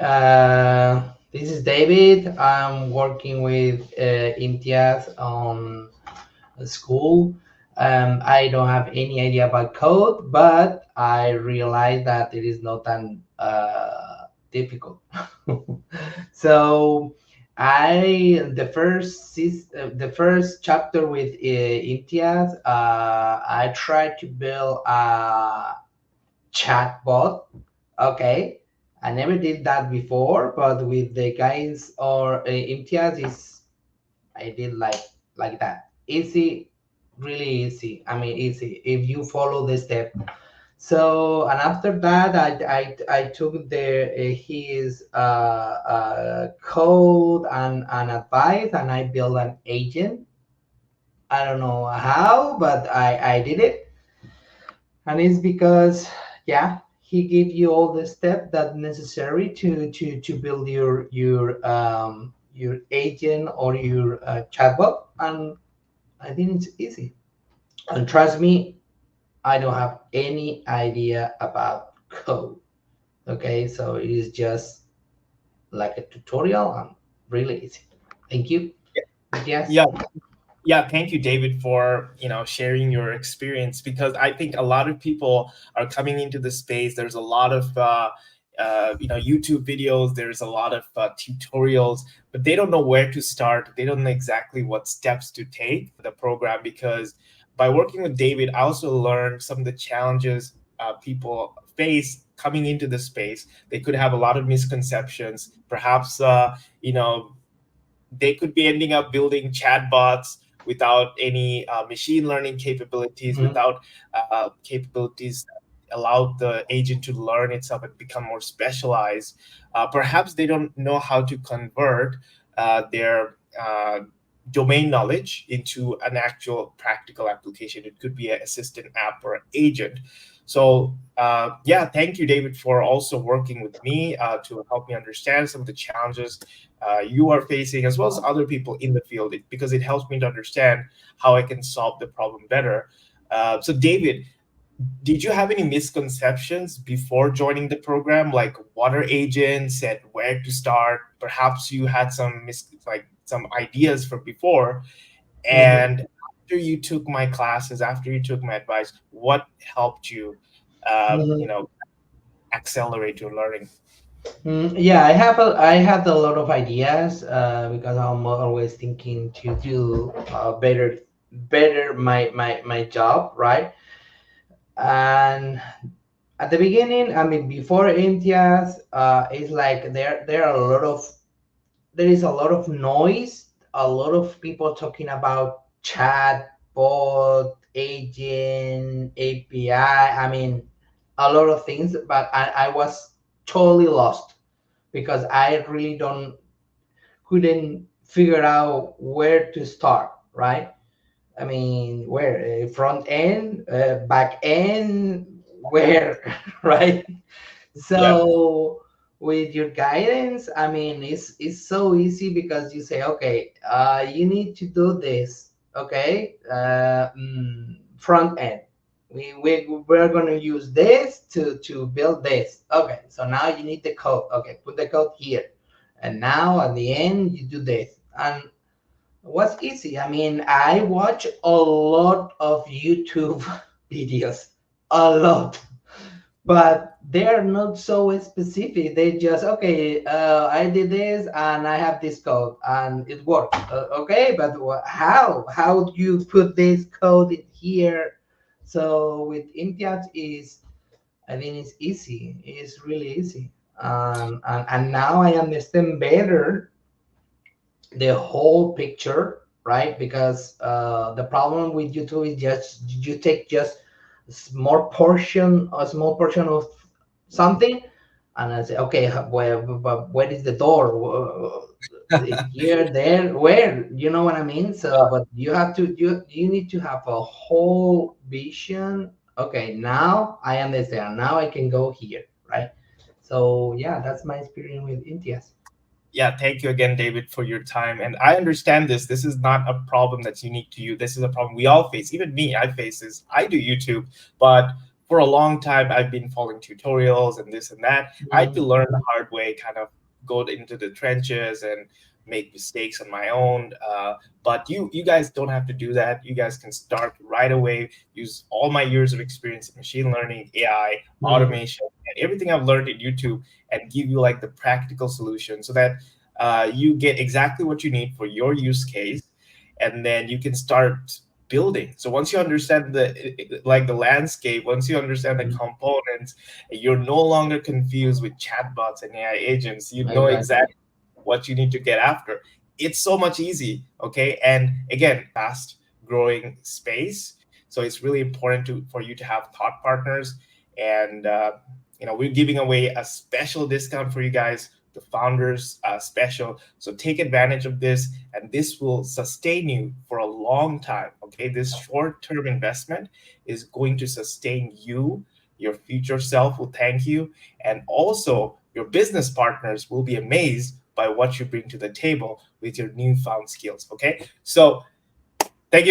This is David. I'm working with Imtiaz on school. I don't have any idea about code, but I realize that it is not that difficult. So, the first chapter with Imtiaz, I tried to build a chatbot. Okay, I never did that before, but with the guys or Imtiaz is I did like that. Easy, really easy. I mean, easy if you follow the step. So and after that, I took the his code and advice, and I built an agent. I don't know how, but I did it, and it's because yeah, he gives you all the steps that necessary to build your agent or your chatbot, and I think it's easy. And trust me, I don't have any idea about code. Okay, so it is just like a tutorial and really easy. Thank you. Yes. Yeah, yeah, thank you, David, for sharing your experience, because I think a lot of people are coming into the space. There's a lot of YouTube videos. There's a lot of tutorials, but they don't know where to start. They don't know exactly what steps to take the program. Because by working with David, I also learned some of the challenges people face coming into the space. They could have a lot of misconceptions. Perhaps they could be ending up building chatbots without any machine learning capabilities, Mhm. without capabilities that allow the agent to learn itself and become more specialized. Perhaps they don't know how to convert their domain knowledge into an actual practical application. It could be an assistant app or an agent. So, yeah, thank you, David, for also working with me to help me understand some of the challenges you are facing, as well as other people in the field, because it helps me to understand how I can solve the problem better. So, David, did you have any misconceptions before joining the program, like what are agents and where to start? Perhaps you had some ideas from before, Mhm. and after you took my classes, after you took my advice, what helped you, Mhm. accelerate your learning? Yeah, I have a lot of ideas because I'm always thinking to do better my job, right? And at the beginning, I mean, before Imtiaz, it's like there are a lot of there is a lot of noise, a lot of people talking about chat, bot, agent, API. I mean, a lot of things, but I was totally lost because I really don't couldn't figure out where to start, right? I mean, where front end, back end, where, right? Yeah, So with your guidance, I mean, it's so easy because you say, okay, you need to do this, okay, front end. We're going to use this to build this. Okay, so now you need the code. Okay, put the code here. And now at the end, you do this. And what's easy? I mean, I watch a lot of YouTube videos, a lot, but they're not so specific. They just okay, I did this and I have this code and it works. Okay, but how do you put this code in here? So with Impiat is I think it's easy. It's really easy. And now I understand better the whole picture, right? Because the problem with YouTube is just you take just a small portion of something, and I say, okay, where is the door? Here, there, where? You know what I mean? So, but you need to have a whole vision. Okay, now I understand. Now I can go here, right? So yeah, that's my experience with Intias. yeah, thank you again, David, for your time. And I understand this. This is not a problem that's unique to you. This is a problem we all face. Even me, I face this. I do YouTube, but for a long time I've been following tutorials and this and that. I had to Mhm. learn the hard way, kind of go into the trenches and make mistakes on my own. But you guys don't have to do that. You guys can start right away. Use all my years of experience in machine learning, AI, Mhm. automation, and everything I've learned in YouTube, and give you like the practical solution so that you get exactly what you need for your use case, and then you can start building. So once you understand the landscape, once you understand the Mhm. components, you're no longer confused with chatbots and AI agents. You know Exactly. exactly what you need to get after. It's so much easy, okay? And again, fast growing space. So it's really important for you to have thought partners. And we're giving away a special discount for you guys, the founders special. So take advantage of this, and this will sustain you for a long time. Okay, this short-term investment is going to sustain you. Your future self will thank you, and also your business partners will be amazed by what you bring to the table with your newfound skills. Okay, so thank you